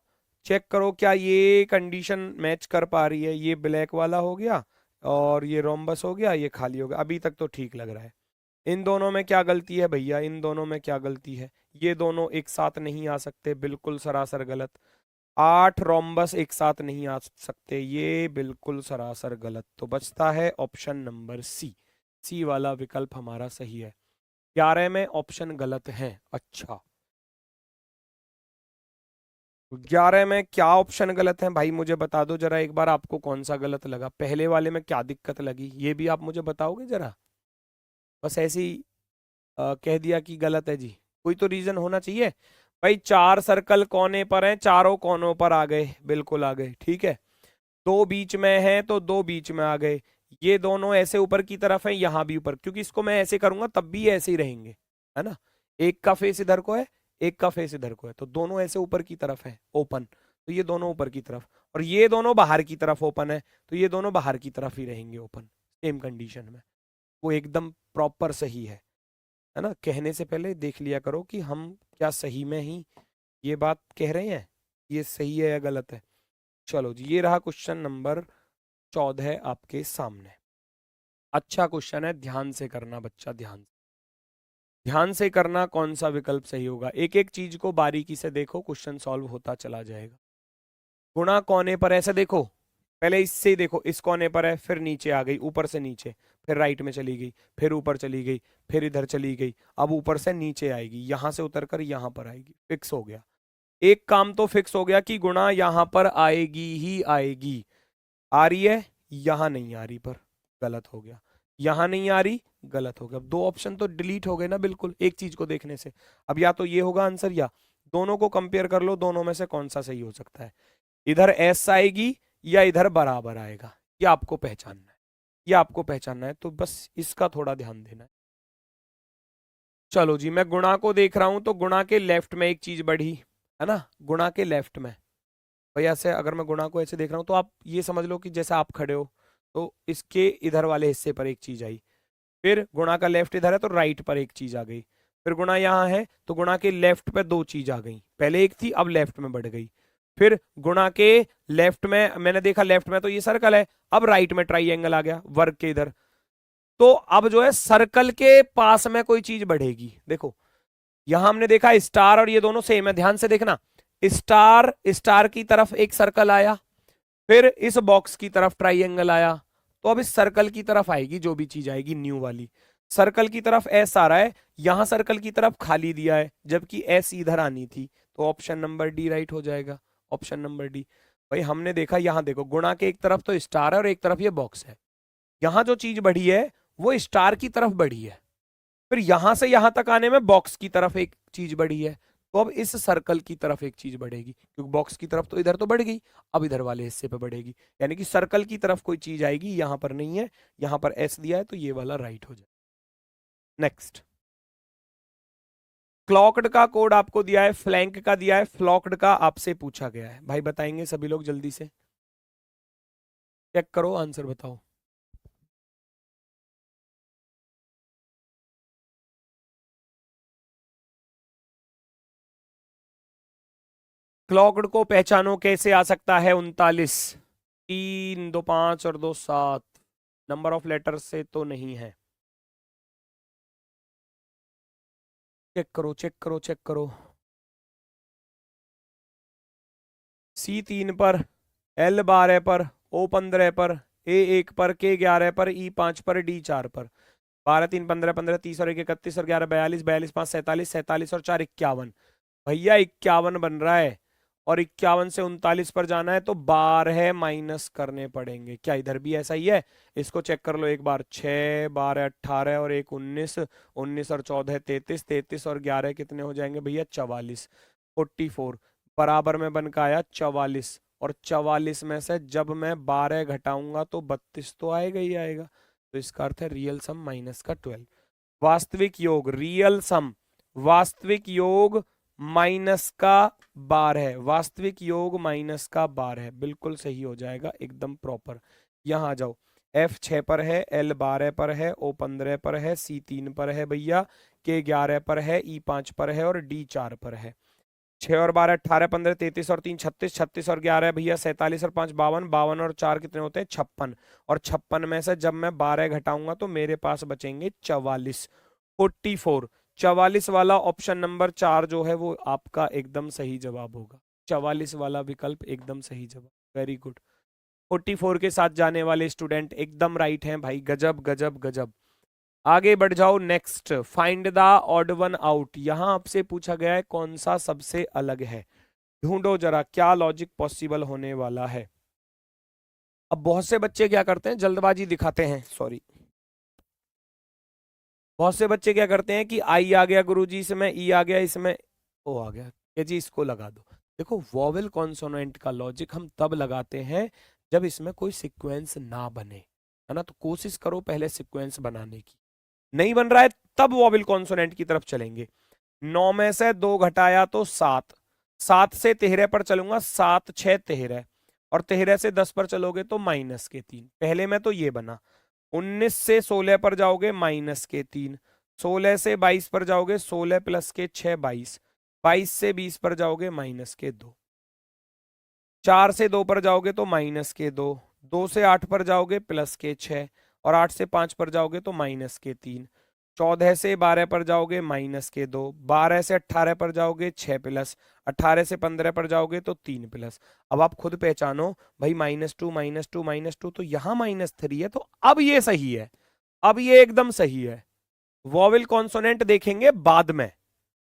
चेक करो क्या ये कंडीशन मैच कर पा रही है। ये ब्लैक वाला हो गया और ये रोम्बस हो गया, ये खाली हो गया, अभी तक तो ठीक लग रहा है। इन दोनों में क्या गलती है भैया, इन दोनों में क्या गलती है, ये दोनों एक साथ नहीं आ सकते, बिल्कुल सरासर गलत। 8 रोम्बस एक साथ नहीं आ सकते, ये बिल्कुल सरासर गलत। तो बचता है ऑप्शन नंबर सी, सी वाला विकल्प हमारा सही है। 11 में ऑप्शन गलत है। अच्छा, 11 में क्या ऑप्शन गलत है भाई, मुझे बता दो जरा एक बार, आपको कौन सा गलत लगा, पहले वाले में क्या दिक्कत लगी, ये भी आप मुझे बताओगे जरा। बस ऐसे ही कह दिया कि गलत है जी, कोई तो रीजन होना चाहिए भाई। 4 सर्कल कोने पर हैं, चारों कोनों पर आ गए, बिल्कुल आ गए, ठीक है। 2 बीच में हैं तो 2 बीच में आ गए, ये दोनों ऐसे ऊपर की तरफ हैं, यहाँ भी ऊपर, क्योंकि इसको मैं ऐसे करूंगा तब भी ऐसे ही रहेंगे, है ना। एक का फेस इधर को है, एक का फेस इधर को है, तो दोनों ऐसे ऊपर की तरफ है ओपन, तो ये दोनों ऊपर की तरफ, और ये दोनों बाहर की तरफ ओपन है, तो ये दोनों बाहर की तरफ ही रहेंगे ओपन, सेम कंडीशन में। वो एकदम प्रॉपर सही है ना। कहने से पहले देख लिया करो कि हम क्या सही में ही ये बात कह रहे हैं, ये सही है या गलत है। चलो जी, ये रहा क्वेश्चन नंबर 14 आपके सामने। अच्छा क्वेश्चन है, ध्यान से करना बच्चा, ध्यान से करना कौन सा विकल्प सही होगा। एक एक चीज को बारीकी से देखो, क्वेश्चन सॉल्व होता चला जाएगा। गुणा कोने पर, ऐसे देखो, पहले इससे ही देखो, इस कोने पर है, फिर नीचे आ गई, ऊपर से नीचे, फिर राइट में चली गई, फिर ऊपर चली गई, फिर इधर चली गई, अब ऊपर से नीचे आएगी, यहां से उतरकर यहां पर आएगी, फिक्स हो गया। एक काम तो फिक्स हो गया कि गुणा यहां पर आएगी ही आएगी। आ रही है, यहां नहीं आ रही, पर गलत हो गया, यहां नहीं आ रही, गलत हो गया। 2 ऑप्शन तो डिलीट हो गए ना, बिल्कुल एक चीज को देखने से। अब या तो ये होगा आंसर, या दोनों को कंपेयर कर लो, दोनों में से कौन सा सही हो सकता है। इधर एस आएगी या इधर बराबर आएगा, ये आपको पहचानना है, ये आपको पहचानना है, तो बस इसका थोड़ा ध्यान देना है। चलो जी, मैं गुणा को देख रहा हूं, तो गुणा के लेफ्ट में एक चीज बढ़ी, है ना, गुणा के लेफ्ट में भाई ऐसे अगर मैं गुणा को ऐसे देख रहा हूँ तो आप ये समझ लो कि जैसे आप खड़े हो तो इसके इधर वाले हिस्से पर एक चीज आई, फिर गुणा का लेफ्ट इधर है तो राइट पर एक चीज आ गई, फिर गुणा यहाँ है तो गुणा के लेफ्ट पे दो चीज आ गई, पहले एक थी अब लेफ्ट में बढ़ गई, फिर गुणा के लेफ्ट में मैंने देखा लेफ्ट में तो ये सर्कल है, अब राइट में ट्राइएंगल आ गया वर्ग के इधर, तो अब जो है सर्कल के पास में कोई चीज बढ़ेगी। देखो यहां हमने देखा स्टार और ये दोनों सेम है, ध्यान से देखना, स्टार स्टार की तरफ एक सर्कल आया, फिर इस बॉक्स की तरफ ट्राइएंगल आया, तो अब इस सर्कल की तरफ आएगी जो भी चीज आएगी न्यू वाली, सर्कल की तरफ एस आ रहा है, यहां सर्कल की तरफ खाली दिया है जबकि एस इधर आनी थी, तो ऑप्शन नंबर डी राइट हो जाएगा, ऑप्शन नंबर डी। भाई हमने देखा यहां देखो गुणा के एक तरफ तो स्टार है और एक तरफ ये बॉक्स है, यहां जो चीज बढ़ी है वो स्टार की तरफ बढ़ी है, फिर यहां से यहां तक आने में बॉक्स की तरफ एक चीज बढ़ी है, तो अब इस सर्कल की तरफ एक चीज बढ़ेगी क्योंकि बॉक्स की तरफ तो इधर तो बढ़ गई, अब इधर वाले हिस्से पे बढ़ेगी, यानी कि सर्कल की तरफ कोई चीज आएगी, यहां पर नहीं है, यहां पर एस दिया है तो ये वाला राइट हो जाए। नेक्स्ट, क्लॉक्ड का कोड आपको दिया है, फ्लैंक का दिया है, फ्लॉक्ड का आपसे पूछा गया है, भाई बताएंगे सभी लोग जल्दी से, चेक करो आंसर बताओ। क्लॉक्ड को पहचानो कैसे आ सकता है 39, 3 2 5 और 2 7, नंबर ऑफ लेटर से तो नहीं है, चेक करो चेक करो चेक करो। C3 पर, L12 पर, O15 पर, A1 पर, K11 पर, E5 पर, D4 पर, 12 3 15 15 30 और 1 31 और 11 42 42 5 47 47 और 4 51, भैया 51 बन रहा है और 51 से 39 पर जाना है तो 12 माइनस करने पड़ेंगे, क्या इधर भी ऐसा ही है? इसको चेक कर लो एक बार, 6 12 18 और 1 19, 19 और 14 33, 33 और 11 कितने हो जाएंगे भैया 44, 44 बराबर में बन के आया 44, और 44 में से जब मैं 12 घटाऊंगा तो 32 तो आएगा ही आएगा, तो इसका अर्थ है रियल सम माइनस का 12। वास्तविक योग रियल सम, वास्तविक योग माइनस का 12 है, वास्तविक योग माइनस का 12 है, बिल्कुल सही हो जाएगा एकदम प्रॉपर। यहां आ जाओ, F 6 पर है, L 12 पर है, O 15 पर है, C 3 पर है भैया, K 11 पर है, E 5 पर है और D 4 पर है। 6 और 12 18 15 33 और 3 36, 36 और 11 भैया 47 और 5 52, 52 और 4 कितने होते हैं 56, और 56 में से जब मैं 12 घटाऊंगा तो मेरे पास बचेंगे 44, 44, 44 वाला ऑप्शन नंबर 4 जो है वो आपका एकदम सही जवाब होगा, 44 वाला विकल्प एकदम सही जवाब, वेरी गुड। 44 के साथ जाने वाले स्टूडेंट एकदम राइट हैं भाई, गजब गजब गजब। आगे बढ़ जाओ, next, find the odd one out, यहां आपसे पूछा गया है कौन सा सबसे अलग है, ढूंढो जरा क्या लॉजिक पॉसिबल होने वाला है। अब बहुत से बच्चे क्या करते हैं, जल्दबाजी दिखाते हैं, सॉरी, बहुत से बच्चे क्या करते हैं कि आई आ गया गुरुजी इसमें, ई आ गया इसमें, ओ आ गया, ये जी इसको लगा दो। देखो वॉवेल कॉन्सोनेंट का लॉजिक हम तब लगाते हैं जब इसमें कोई सीक्वेंस ना बने, है ना, तो कोशिश करो पहले सीक्वेंस बनाने की, नहीं बन रहा है तब वॉवेल कॉन्सोनेंट की तरफ चलेंगे। 9 में से 2 घटाया तो 7, 7 से 13 पर चलूंगा, 7 6 13, और 13 से 10 पर चलोगे तो माइनस के 3, पहले में तो ये बना। 19 से 16 पर जाओगे माइनस के 3, 16 से 22 पर जाओगे 16 प्लस के 6 22, 22 से 20 पर जाओगे माइनस के 2, 4 से 2 पर जाओगे तो माइनस के 2, 2 से 8 पर जाओगे प्लस के 6, और 8 से 5 पर जाओगे तो माइनस के 3, 14 से 12 पर जाओगे माइनस के 2, 12 से 18 पर जाओगे 6 प्लस, 18 से 15 पर जाओगे तो 3 प्लस। अब आप खुद पहचानो भाई, -2 -2 -2, तो यहां -3 है, तो अब ये सही है, अब ये एकदम सही है। वॉवेल कॉन्सोनेंट देखेंगे बाद में,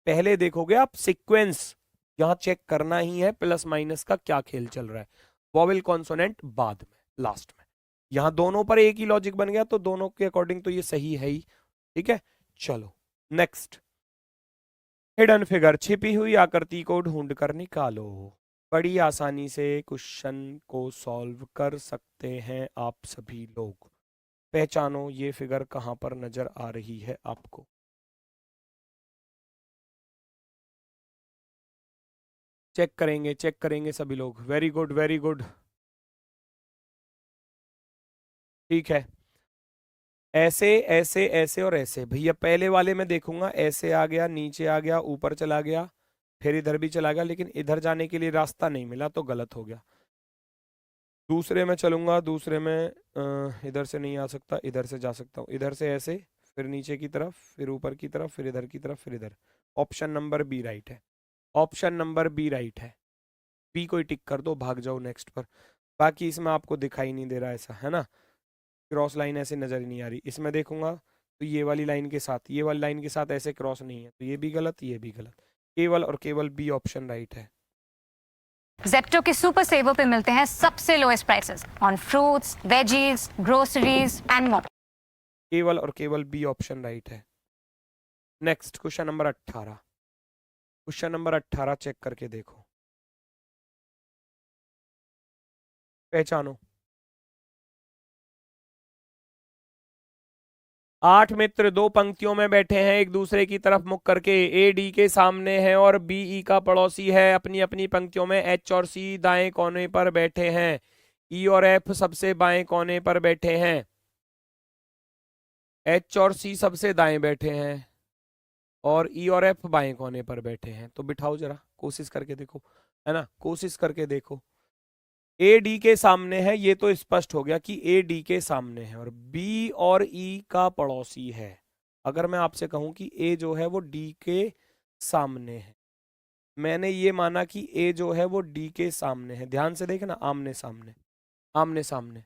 पहले देखोगे आप सीक्वेंस, यहां चेक करना ही है प्लस माइनस का क्या खेल चल रहा है, वॉवेल कॉन्सोनेंट बाद में लास्ट में। यहां दोनों पर एक ही लॉजिक बन गया तो दोनों के अकॉर्डिंग तो ये सही है ही, ठीक है। चलो नेक्स्ट, हिडन फिगर, छिपी हुई आकृति को ढूंढ कर निकालो, बड़ी आसानी से क्वेश्चन को सॉल्व कर सकते हैं आप सभी लोग। पहचानो ये फिगर कहां पर नजर आ रही है आपको, चेक करेंगे सभी लोग। वेरी गुड वेरी गुड, ठीक है। ऐसे ऐसे ऐसे और ऐसे, भैया पहले वाले में देखूंगा ऐसे आ गया, नीचे आ गया, ऊपर चला गया, फिर इधर भी चला गया, लेकिन इधर जाने के लिए रास्ता नहीं मिला तो गलत हो गया। दूसरे में चलूंगा, दूसरे में इधर से नहीं आ सकता, इधर से जा सकता हूँ, इधर से ऐसे, फिर नीचे की तरफ, फिर ऊपर की तरफ, फिर इधर की तरफ, फिर इधर। ऑप्शन नंबर बी राइट है, ऑप्शन नंबर बी राइट है। बी को ही टिक कर दो, भाग जाओ नेक्स्ट पर। बाकी इसमें आपको दिखाई नहीं दे रहा ऐसा, है ना, क्रॉस लाइन ऐसे नजर ही नहीं आ रही। इसमें देखूंगा तो ये वाली लाइन के साथ, ये वाली लाइन के साथ ऐसे क्रॉस नहीं है, तो ये भी गलत, ये भी गलत। केवल और केवल बी ऑप्शन राइट है। जेप्टो के सुपर सेवर पे मिलते हैं सबसे lowest prices on fruits, veggies, groceries and more. केवल और केवल बी ऑप्शन राइट है। Next question number 18, question number 18 check करके देखो, पहचानो। 8 मित्र 2 पंक्तियों में बैठे हैं, एक दूसरे की तरफ मुख करके। ए डी के सामने है और बी ई का पड़ोसी है। अपनी अपनी पंक्तियों में एच और सी दाएं कोने पर बैठे हैं। ई और एफ सबसे बाएं कोने पर बैठे हैं। एच और सी सबसे दाएं बैठे हैं और ई और एफ बाएं कोने पर बैठे हैं। तो बिठाओ जरा, कोशिश करके देखो, है ना, कोशिश करके देखो। ए डी के सामने है, ये तो स्पष्ट हो गया कि ए डी के सामने है, और बी और ई का पड़ोसी है। अगर मैं आपसे कहूं कि ए जो है वो डी के सामने है, मैंने ये माना कि ए जो है वो डी के सामने है। ध्यान से देखना, आमने सामने, आमने सामने।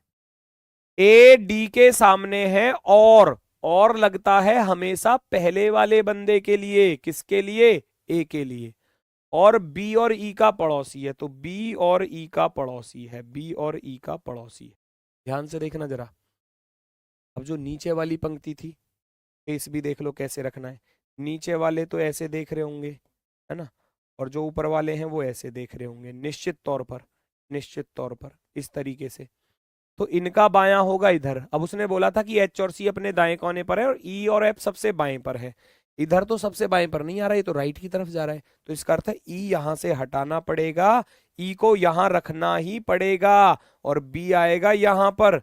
ए डी के सामने है और लगता है हमेशा पहले वाले बंदे के लिए। किसके लिए? ए के लिए। और बी और ई का पड़ोसी है, तो बी और ई का पड़ोसी है, बी और ई का पड़ोसी है। ध्यान से देखना जरा। अब जो नीचे वाली पंक्ति थी, फेस भी देख लो कैसे रखना है। नीचे वाले तो ऐसे देख रहे होंगे, है ना, और जो ऊपर वाले हैं वो ऐसे देख रहे होंगे, निश्चित तौर पर, निश्चित तौर पर इस तरीके से। तो इनका बायां होगा इधर। अब उसने बोला था कि एच और सी अपने दाएं कोने पर है और ई और एफ सबसे बाएं पर है। इधर तो सबसे बाएं पर नहीं आ रहा है, ये तो राइट की तरफ जा रहा है। तो इसका अर्थ है ई यहां से हटाना पड़ेगा, ई को यहां रखना ही पड़ेगा, और बी आएगा यहां पर।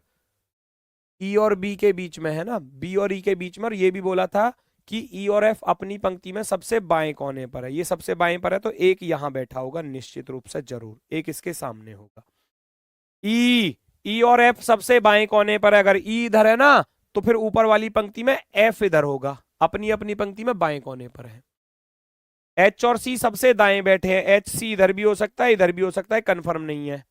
ई और बी के बीच में है ना, बी और ई के बीच में। और ये भी बोला था कि ई और एफ अपनी पंक्ति में सबसे बाएं कोने पर है। ये सबसे बाएं पर है, तो एक यहां बैठा होगा निश्चित रूप से, जरूर एक इसके सामने होगा। ई और एफ सबसे बाएं कोने पर है। अगर ई इधर है ना, तो फिर ऊपर वाली पंक्ति में एफ इधर होगा, अपनी अपनी पंक्ति में बाएं कोने पर है। एच और सी सबसे दाएं बैठे हैं। एच सी इधर भी हो सकता है, इधर भी हो सकता है, कंफर्म नहीं है।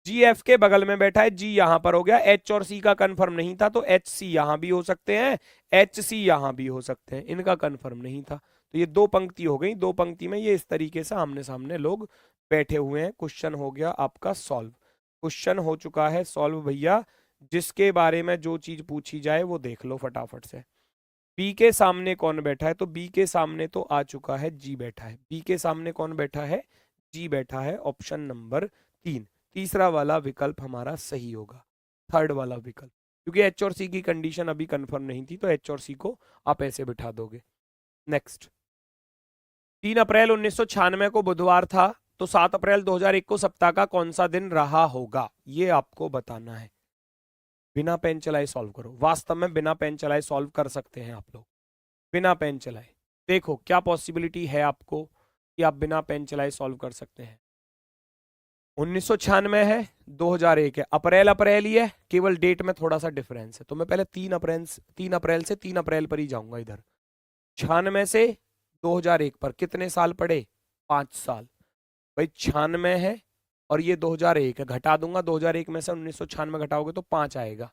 जी एफ के बगल में बैठा है, जी यहां पर हो गया। एच और सी का कंफर्म नहीं था, तो एच सी यहां भी हो सकते हैं, एच सी यहां भी हो सकते हैं, इनका कंफर्म नहीं था। तो ये दो पंक्ति हो गई, दो पंक्ति में ये इस तरीके से आमने सामने लोग बैठे हुए हैं। क्वेश्चन हो गया आपका सॉल्व, क्वेश्चन हो चुका है सॉल्व भैया। जिसके बारे में जो चीज पूछी जाए वो देख लो फटाफट से। बी के सामने कौन बैठा है? तो बी के सामने तो आ चुका है, जी बैठा है। बी के सामने कौन बैठा है? जी बैठा है। ऑप्शन नंबर 3, तीसरा वाला विकल्प हमारा सही होगा, थर्ड वाला विकल्प, क्योंकि एच और सी की कंडीशन अभी कंफर्म नहीं थी, तो एच और सी को आप ऐसे बिठा दोगे। नेक्स्ट, 3 अप्रैल 1996 को बुधवार था, तो 7 अप्रैल 2001 को सप्ताह का कौन सा दिन रहा होगा? ये आपको बताना है। बिना पेन चलाए सॉल्व करो। वास्तव में बिना पेन चलाए सॉल्व कर सकते हैं आप लोग, बिना पेन चलाए। देखो क्या पॉसिबिलिटी है आपको कि आप बिना पेन चलाए सॉल्व कर सकते हैं। 1996 है, 2001 है, अप्रैल अप्रैल ही है, केवल डेट में थोड़ा सा डिफरेंस है। तो मैं पहले 3 अप्रैल से 3 अप्रैल पर ही जाऊंगा इधर। 96 से 2001 पर कितने साल पड़े? 5 साल। भाई 96 है और ये 2001 है, घटा दूंगा 2001 में से 1996 घटाओगे तो 5 आएगा।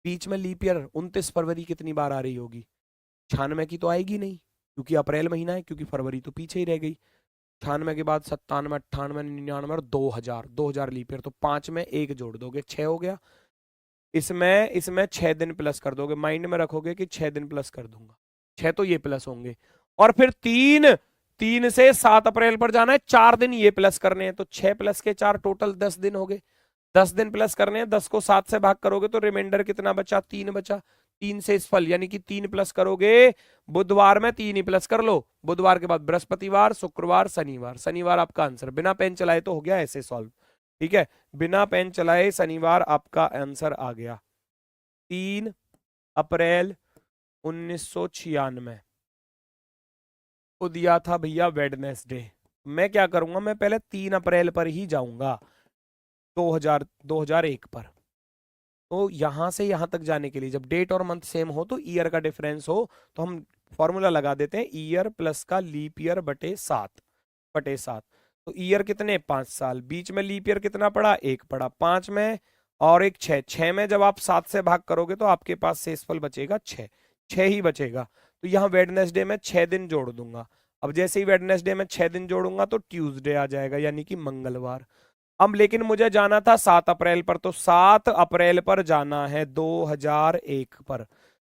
बीच में लीप ईयर 29 फरवरी कितनी बार आ रही होगी? 96 की तो आएगी नहीं, क्योंकि अप्रैल महीना है, क्योंकि फरवरी तो पीछे ही रह गई। 96 के बाद 97, 98, 99 और 2000 लीप ईयर, तो 5 में 1 जोड़ दोगे, 6 हो गया। इसमें 6 दिन प्लस कर दोगे, माइंड में रखोगे कि 6 दिन प्लस कर दूंगा, 6 तो ये प्लस होंगे। और फिर 3 से 7 अप्रैल पर जाना है, 4 दिन ये प्लस करने हैं, तो 6 प्लस के 4 टोटल 10 दिन हो गए। 10 दिन प्लस करने हैं, 10 को 7 से भाग करोगे तो रिमाइंडर कितना बचा? 3 बचा। 3 शेषफल यानी कि 3 प्लस करोगे, बुधवार में 3 ही प्लस कर लो, बुधवार के बाद बृहस्पतिवार, शुक्रवार, शनिवार, शनिवार आपका आंसर। बिना पेन चलाए तो हो गया ऐसे सॉल्व, ठीक है, बिना पेन चलाए शनिवार आपका आंसर आ गया। 3 अप्रैल 1996 को दिया था भैया वेडनेसडे। मैं क्या करूंगा, मैं पहले 3 अप्रैल पर ही जाऊंगा 2001 पर। तो यहां से यहां तक जाने के लिए जब डेट और मंथ सेम हो तो ईयर का डिफरेंस हो तो हम फॉर्मूला लगा देते हैं, ईयर प्लस का लीप ईयर बटे 7 तो ईयर कितने 5 साल, बीच में लीप ईयर कितना पड़ा 1 पड़ा, 5 में और एक 6 में जब आप 7 से भाग करोगे तो आपके पास शेषफल बचेगा 6 ही बचेगा। तो यहाँ वेडनेसडे में 6 दिन जोड़ दूंगा। अब जैसे ही वेडनेसडे में 6 दिन जोड़ूंगा तो ट्यूसडे आ जाएगा यानी कि मंगलवार। अब लेकिन मुझे जाना था 7 अप्रैल पर, तो 7 अप्रैल पर जाना है 2001 पर।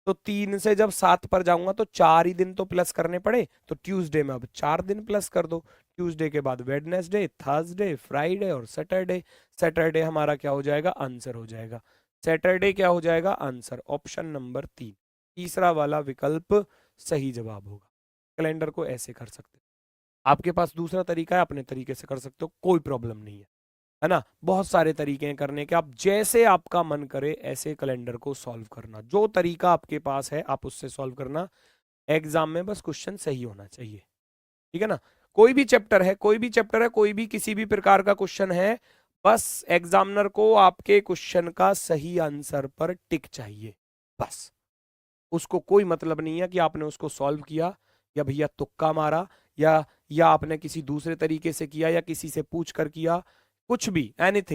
तो 3 से जब 7 पर जाऊंगा तो 4 ही दिन तो प्लस करने पड़े, तो ट्यूसडे में अब 4 दिन प्लस कर दो। ट्यूसडे के बाद वेडनेसडे, थर्सडे, फ्राइडे और सैटरडे। सैटरडे हमारा क्या हो जाएगा, आंसर हो जाएगा। सैटरडे क्या हो जाएगा, आंसर। ऑप्शन नंबर 3, तीसरा वाला विकल्प सही जवाब होगा। कैलेंडर को ऐसे कर सकते हो, आपके पास दूसरा तरीका है, अपने तरीके से कर सकते हो, कोई प्रॉब्लम नहीं है ना। बहुत सारे तरीके हैं करने के, आप जैसे आपका मन करे ऐसे कैलेंडर को सॉल्व करना, जो तरीका आपके पास है आप उससे सॉल्व करना। एग्जाम में बस क्वेश्चन सही होना चाहिए, ठीक है ना। कोई भी चैप्टर है, कोई भी किसी भी प्रकार का क्वेश्चन है, बस एग्जामिनर को आपके क्वेश्चन का सही आंसर पर टिक चाहिए, बस। उसको कोई मतलब नहीं है कि आपने उसको सॉल्व किया या भैया तुक्का मारा या आपने किसी दूसरे तरीके से किया या किसी से पूछ कर किया, कुछ भी, एनीथिंग।